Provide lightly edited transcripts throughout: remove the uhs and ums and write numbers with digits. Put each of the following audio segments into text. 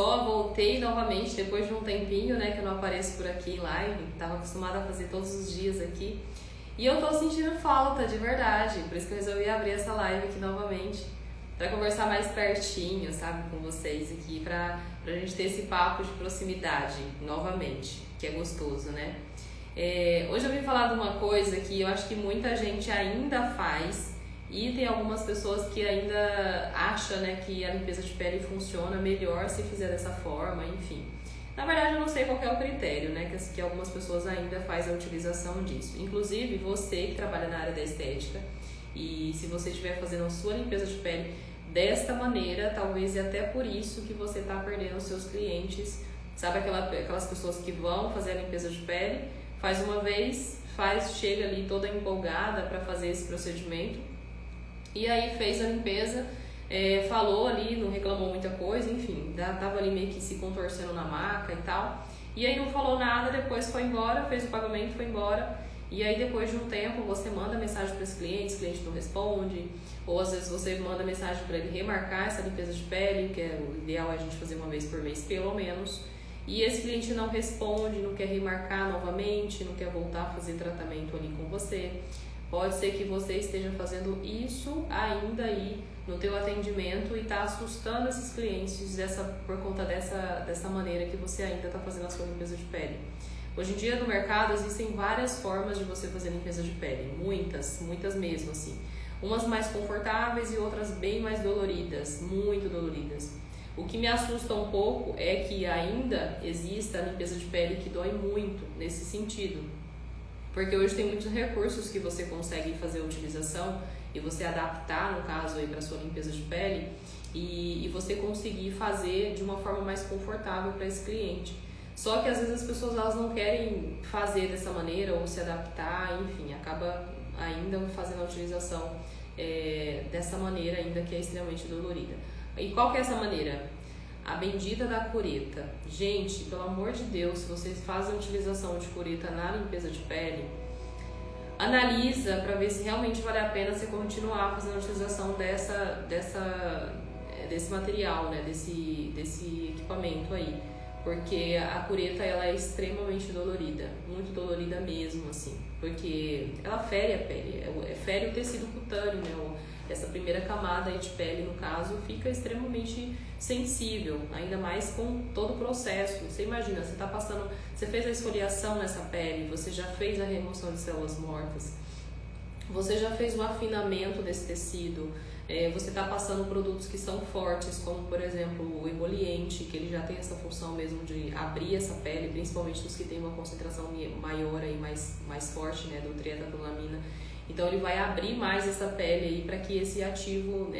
só, voltei novamente depois de um tempinho, né, que eu não apareço por aqui em live. Tava acostumada a fazer todos os dias aqui. E eu tô sentindo falta, de verdade. Por isso que eu resolvi abrir essa live aqui novamente. Pra conversar mais pertinho, sabe, com vocês aqui. Pra gente ter esse papo de proximidade novamente, que é gostoso, né? Hoje eu vim falar de uma coisa que eu acho que muita gente ainda faz. E tem algumas pessoas que ainda acham, né, que a limpeza de pele funciona melhor se fizer dessa forma, enfim. Na verdade, eu não sei qual é o critério, né, que algumas pessoas ainda fazem a utilização disso. Inclusive, você que trabalha na área da estética, e se você estiver fazendo a sua limpeza de pele desta maneira, talvez é até por isso que você está perdendo os seus clientes. Sabe aquelas pessoas que vão fazer a limpeza de pele, faz uma vez, chega ali toda empolgada para fazer esse procedimento, e aí fez a limpeza, falou ali, não reclamou muita coisa, enfim, tava ali meio que se contorcendo na maca e tal. E aí não falou nada, depois foi embora, fez o pagamento, foi embora. E aí depois de um tempo você manda mensagem para esse cliente, o cliente não responde. Ou às vezes você manda mensagem para ele remarcar essa limpeza de pele, que o ideal é a gente fazer uma vez por mês pelo menos. E esse cliente não responde, não quer remarcar novamente, não quer voltar a fazer tratamento ali com você. Pode ser que você esteja fazendo isso ainda aí no teu atendimento e está assustando esses clientes por conta dessa maneira que você ainda está fazendo a sua limpeza de pele. Hoje em dia no mercado existem várias formas de você fazer limpeza de pele, muitas mesmo assim. Umas mais confortáveis e outras bem mais doloridas, muito doloridas. O que me assusta um pouco é que ainda exista a limpeza de pele que dói muito nesse sentido. Porque hoje tem muitos recursos que você consegue fazer a utilização e você adaptar, no caso, aí para sua limpeza de pele e você conseguir fazer de uma forma mais confortável para esse cliente. Só que às vezes as pessoas elas não querem fazer dessa maneira ou se adaptar, enfim, acaba ainda fazendo a utilização dessa maneira ainda que é extremamente dolorida. E qual que é essa maneira? A bendita da cureta. Gente, pelo amor de Deus, se vocês fazem a utilização de cureta na limpeza de pele, analisa para ver se realmente vale a pena você continuar fazendo a utilização desse material, né, desse equipamento aí. Porque a cureta ela é extremamente dolorida, muito dolorida mesmo, assim, porque ela fere a pele, fere o tecido cutâneo, né? Essa primeira camada aí de pele, no caso, fica extremamente sensível, ainda mais com todo o processo. Você imagina, você fez a esfoliação nessa pele, você já fez a remoção de células mortas, você já fez o afinamento desse tecido, você está passando produtos que são fortes, como por exemplo o emoliente, que ele já tem essa função mesmo de abrir essa pele, principalmente os que têm uma concentração maior e mais forte, né, do trietanolamina. Então ele vai abrir mais essa pele aí para que esse ativo,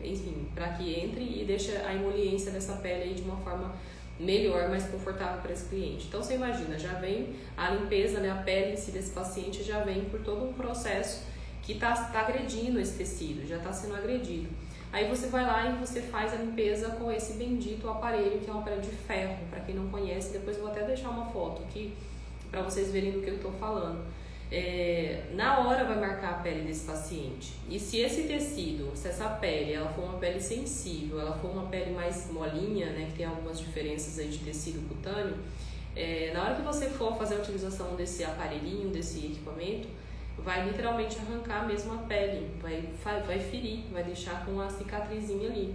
enfim, para que entre e deixe a emoliência dessa pele aí de uma forma melhor, mais confortável para esse cliente. Então você imagina, já vem a limpeza, né, a pele em si desse paciente já vem por todo um processo que está agredindo esse tecido, já está sendo agredido. Aí você vai lá e você faz a limpeza com esse bendito aparelho, que é um aparelho de ferro, para quem não conhece, depois eu vou até deixar uma foto aqui para vocês verem do que eu estou falando. Na hora vai marcar a pele desse paciente. E se esse tecido, se essa pele ela for uma pele sensível, ela for uma pele mais molinha, né, que tem algumas diferenças aí de tecido cutâneo, na hora que você for fazer a utilização desse aparelhinho, desse equipamento, vai literalmente arrancar mesmo a pele, vai ferir, vai deixar com uma cicatrizinha ali.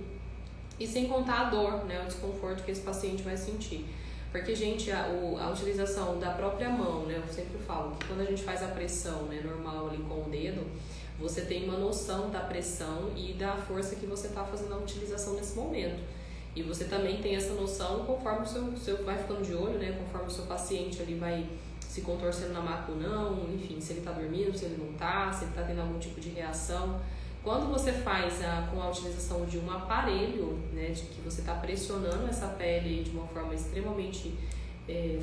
E sem contar a dor, né, o desconforto que esse paciente vai sentir. Porque, gente, a utilização da própria mão, né, eu sempre falo que quando a gente faz a pressão, né, normal ali com o dedo, você tem uma noção da pressão e da força que você está fazendo a utilização nesse momento. E você também tem essa noção conforme o seu vai ficando de olho, né, conforme o seu paciente ali vai se contorcendo na maca ou não, enfim, se ele está dormindo, se ele não está, se ele está tendo algum tipo de reação. Quando você faz com a utilização de um aparelho, né, de que você está pressionando essa pele de uma forma extremamente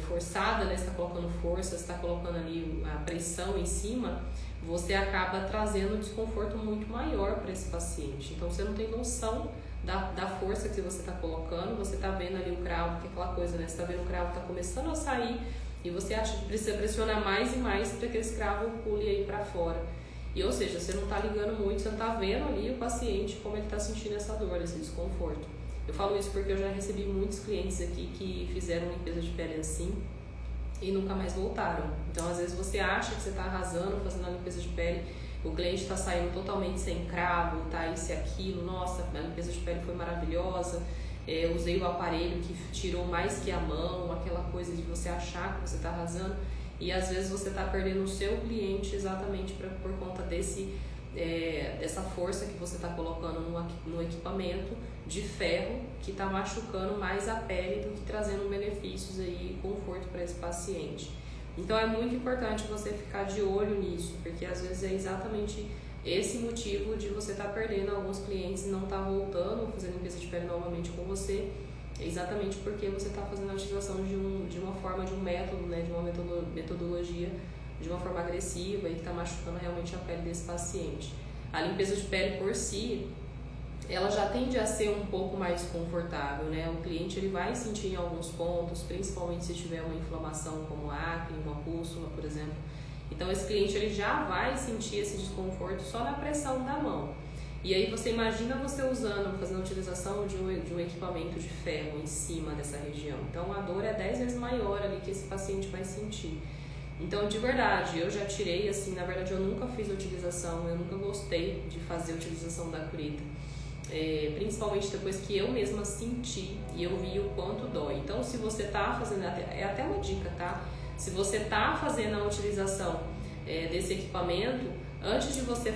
forçada, né, você está colocando força, você está colocando ali a pressão em cima, você acaba trazendo um desconforto muito maior para esse paciente. Então você não tem noção da força que você está colocando, você está vendo ali o cravo, que é aquela coisa, né, você está vendo o cravo está começando a sair e você acha que precisa pressionar mais e mais para que esse cravo pule aí para fora. E, ou seja, você não está ligando muito, você não está vendo ali o paciente como ele está sentindo essa dor, esse desconforto. Eu falo isso porque eu já recebi muitos clientes aqui que fizeram limpeza de pele assim e nunca mais voltaram. Então, às vezes você acha que você está arrasando fazendo a limpeza de pele, o cliente está saindo totalmente sem cravo, tá isso e aquilo, nossa, a limpeza de pele foi maravilhosa, eu usei o aparelho que tirou mais que a mão, aquela coisa de você achar que você está arrasando, e às vezes você está perdendo o seu cliente exatamente por conta dessa força que você está colocando no equipamento de ferro que está machucando mais a pele do que trazendo benefícios aí e conforto para esse paciente. Então é muito importante você ficar de olho nisso, porque às vezes é exatamente esse motivo de você estar perdendo alguns clientes e não estar voltando a fazer limpeza de pele novamente com você, exatamente porque você está fazendo a utilização de uma forma, de um método, né, de uma metodologia de uma forma agressiva e que está machucando realmente a pele desse paciente. A limpeza de pele por si, ela já tende a ser um pouco mais confortável, né? O cliente ele vai sentir em alguns pontos, principalmente se tiver uma inflamação como acne, uma pústula, por exemplo. Então esse cliente ele já vai sentir esse desconforto só na pressão da mão. E aí você imagina você fazendo a utilização de um equipamento de ferro em cima dessa região. Então a dor é 10 vezes maior ali que esse paciente vai sentir. Então, de verdade, eu já tirei, assim, na verdade eu nunca fiz a utilização, eu nunca gostei de fazer a utilização da curita. Principalmente depois que eu mesma senti e eu vi o quanto dói. Então, se você tá fazendo, é até uma dica, tá? Se você tá fazendo a utilização desse equipamento, antes de você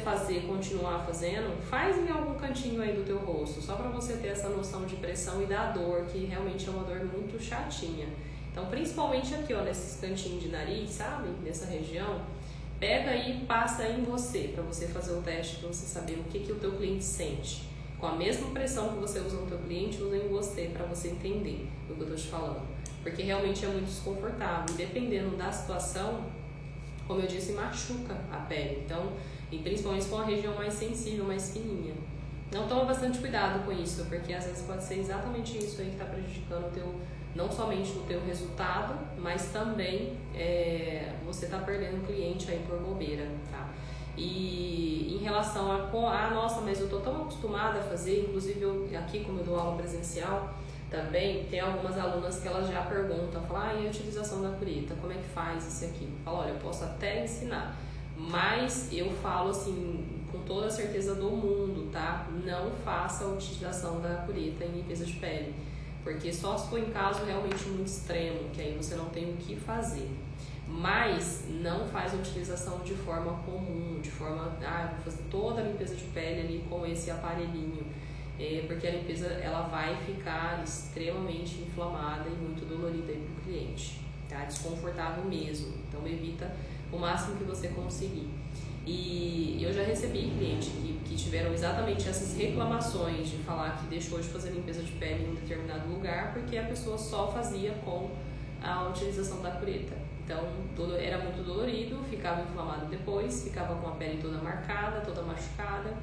continuar fazendo, faz em algum cantinho aí do teu rosto, só para você ter essa noção de pressão e da dor, que realmente é uma dor muito chatinha. Então, principalmente aqui, ó, nesses cantinhos de nariz, sabe? Nessa região, pega aí e passa em você, para você fazer o teste, para você saber o que o teu cliente sente. Com a mesma pressão que você usa no teu cliente, usa em você, para você entender o que eu tô te falando. Porque realmente é muito desconfortável. E dependendo da situação, como eu disse, machuca a pele. Então, e principalmente com a região mais sensível, mais fininha. Então, toma bastante cuidado com isso, porque às vezes pode ser exatamente isso aí que está prejudicando não somente o teu resultado, mas também você está perdendo cliente aí por bobeira, tá? E em relação nossa, mas eu tô tão acostumada a fazer, inclusive aqui como eu dou aula presencial, também tem algumas alunas que elas já perguntam, falam, e a utilização da curita, como é que faz isso aqui? Eu falo, olha, eu posso até ensinar, mas eu falo assim, com toda a certeza do mundo, tá? Não faça a utilização da curita em limpeza de pele, porque só se for em caso realmente muito extremo, que aí você não tem o que fazer. Mas não faz a utilização de forma comum, de forma, vou fazer toda a limpeza de pele ali com esse aparelhinho, porque a limpeza ela vai ficar extremamente inflamada e muito dolorida aí pro cliente, tá? Desconfortável mesmo, então evita o máximo que você conseguir. E eu já recebi clientes que tiveram exatamente essas reclamações de falar que deixou de fazer limpeza de pele em um determinado lugar porque a pessoa só fazia com a utilização da cureta. Então, era muito dolorido, ficava inflamado depois, ficava com a pele toda marcada, toda machucada.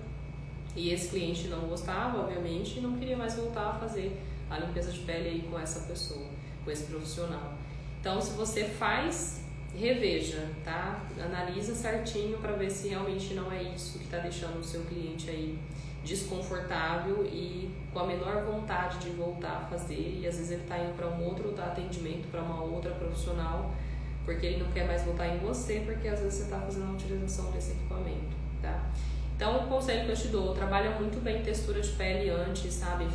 E esse cliente não gostava, obviamente, e não queria mais voltar a fazer a limpeza de pele aí com essa pessoa, com esse profissional. Então, se você faz, reveja, tá? Analisa certinho para ver se realmente não é isso que está deixando o seu cliente aí desconfortável e com a menor vontade de voltar a fazer. E às vezes ele está indo para um outro atendimento, para uma outra profissional, porque ele não quer mais voltar em você, porque às vezes você está fazendo a utilização desse equipamento, tá? Então, o conselho que eu te dou, trabalha muito bem textura de pele antes, sabe?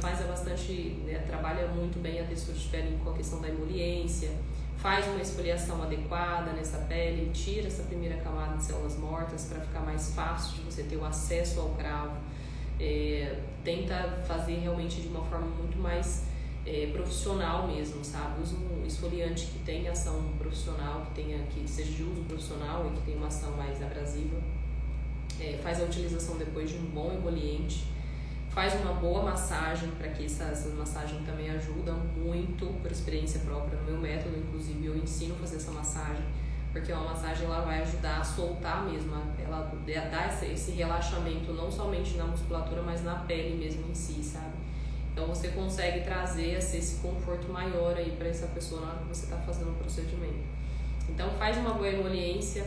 Trabalha muito bem a textura de pele com a questão da emoliência, faz uma esfoliação adequada nessa pele, tira essa primeira camada de células mortas para ficar mais fácil de você ter o acesso ao cravo. Tenta fazer realmente de uma forma muito mais profissional mesmo, sabe? Usa um esfoliante que tenha ação profissional, que seja de uso profissional e que tenha uma ação mais abrasiva. Faz a utilização depois de um bom emoliente, faz uma boa massagem, para que essa massagem também ajuda muito, por experiência própria. No meu método, inclusive, eu ensino a fazer essa massagem, porque uma massagem ela vai ajudar a soltar mesmo, ela dá esse relaxamento não somente na musculatura, mas na pele mesmo em si, sabe? Então você consegue trazer esse conforto maior aí para essa pessoa na hora que você está fazendo o procedimento. Então faz uma boa emoliência,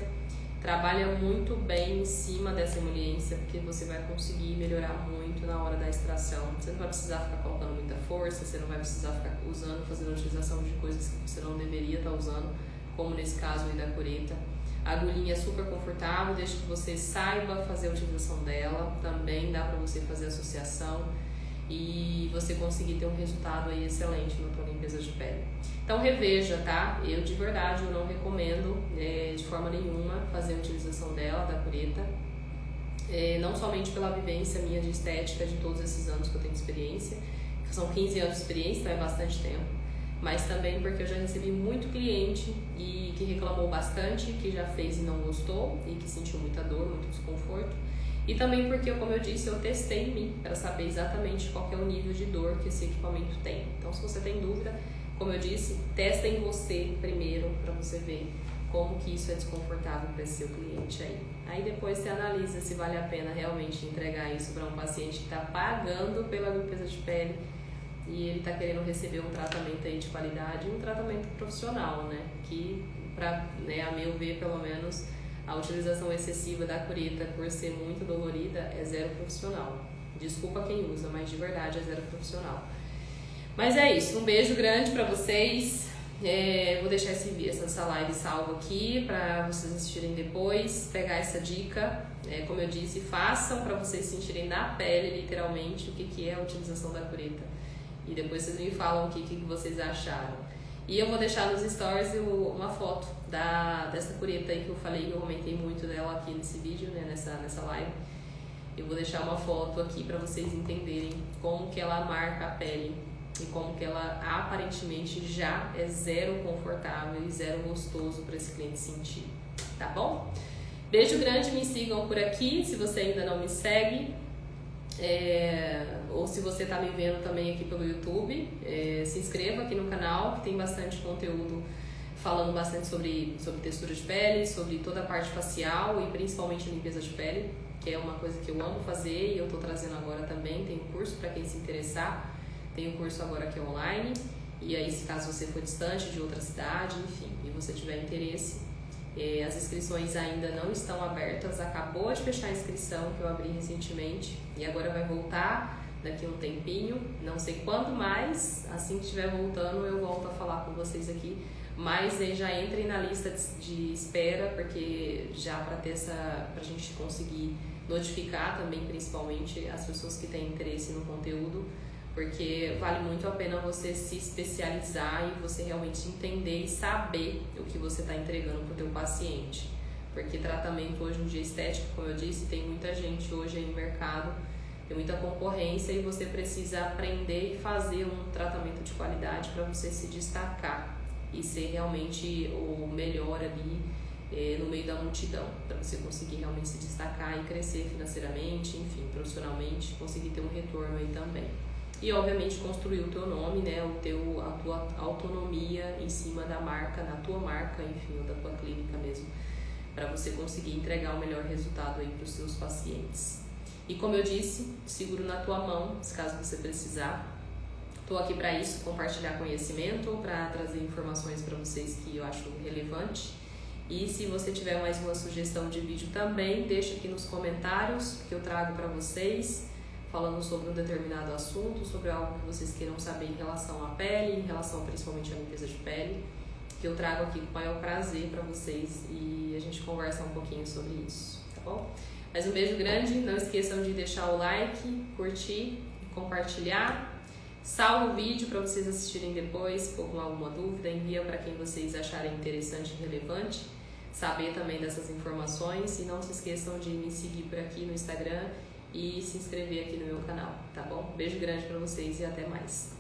trabalha muito bem em cima dessa emoliência, porque você vai conseguir melhorar muito na hora da extração. Você não vai precisar ficar colocando muita força, você não vai precisar ficar fazendo utilização de coisas que você não deveria estar usando, como nesse caso aí da cureta. A agulhinha é super confortável, desde que você saiba fazer a utilização dela, também dá para você fazer associação e você conseguir ter um resultado aí excelente na tua limpeza de pele. Então reveja, tá? Eu de verdade eu não recomendo de forma nenhuma fazer a utilização dela, da cureta, não somente pela vivência minha de estética de todos esses anos que eu tenho de experiência, que são 15 anos de experiência, então é bastante tempo, mas também porque eu já recebi muito cliente e que reclamou bastante, que já fez e não gostou e que sentiu muita dor, muito desconforto. E também porque, como eu disse, eu testei em mim para saber exatamente qual que é o nível de dor que esse equipamento tem. Então, se você tem dúvida, como eu disse, testa em você primeiro para você ver como que isso é desconfortável para esse seu cliente aí. Aí depois você analisa se vale a pena realmente entregar isso para um paciente que está pagando pela limpeza de pele e ele está querendo receber um tratamento aí de qualidade, um tratamento profissional, né? Que, a meu ver, pelo menos, a utilização excessiva da cureta por ser muito dolorida é zero profissional. Desculpa quem usa, mas de verdade é zero profissional. Mas é isso, um beijo grande pra vocês. Vou deixar essa live salva aqui para vocês assistirem depois, pegar essa dica. Como eu disse, façam para vocês sentirem na pele, literalmente, o que é a utilização da cureta. E depois vocês me falam o que vocês acharam. E eu vou deixar nos stories uma foto dessa cureta aí que eu falei, que eu comentei muito dela aqui nesse vídeo, né, nessa live. Eu vou deixar uma foto aqui para vocês entenderem como que ela marca a pele e como que ela aparentemente já é zero confortável e zero gostoso para esse cliente sentir, tá bom? Beijo grande, me sigam por aqui, se você ainda não me segue. Ou se você está me vendo também aqui pelo YouTube, se inscreva aqui no canal, que tem bastante conteúdo falando bastante sobre textura de pele, sobre toda a parte facial e principalmente limpeza de pele, que é uma coisa que eu amo fazer e eu estou trazendo agora também. Tem um curso para quem se interessar, tem um curso agora que é online, e aí se caso você for distante de outra cidade, enfim, e você tiver interesse, as inscrições ainda não estão abertas, acabou de fechar a inscrição que eu abri recentemente e agora vai voltar daqui a um tempinho, não sei quando mais, assim que estiver voltando eu volto a falar com vocês aqui, mas aí já entrem na lista de espera, porque já pra gente conseguir notificar também principalmente as pessoas que têm interesse no conteúdo, porque vale muito a pena você se especializar e você realmente entender e saber o que você está entregando para o teu paciente. Porque tratamento hoje em dia estético, como eu disse, tem muita gente hoje aí no mercado, tem muita concorrência e você precisa aprender e fazer um tratamento de qualidade para você se destacar e ser realmente o melhor ali no meio da multidão, para você conseguir realmente se destacar e crescer financeiramente, enfim, profissionalmente, conseguir ter um retorno aí também. E obviamente construir o teu nome, né, a tua autonomia em cima da marca, na tua marca, enfim, ou da tua clínica mesmo, para você conseguir entregar o melhor resultado aí para os seus pacientes. E como eu disse, seguro na tua mão, se caso você precisar. Estou aqui para isso, compartilhar conhecimento, para trazer informações para vocês que eu acho relevante. E se você tiver mais uma sugestão de vídeo também, deixa aqui nos comentários que eu trago para vocês, falando sobre um determinado assunto, sobre algo que vocês queiram saber em relação à pele, em relação principalmente à limpeza de pele, que eu trago aqui com o maior prazer para vocês e a gente conversa um pouquinho sobre isso, tá bom? Mas um beijo grande, não esqueçam de deixar o like, curtir, compartilhar, salva o vídeo para vocês assistirem depois, ou com alguma dúvida, envia para quem vocês acharem interessante e relevante, saber também dessas informações e não se esqueçam de me seguir por aqui no Instagram e se inscrever aqui no meu canal, tá bom? Beijo grande pra vocês e até mais.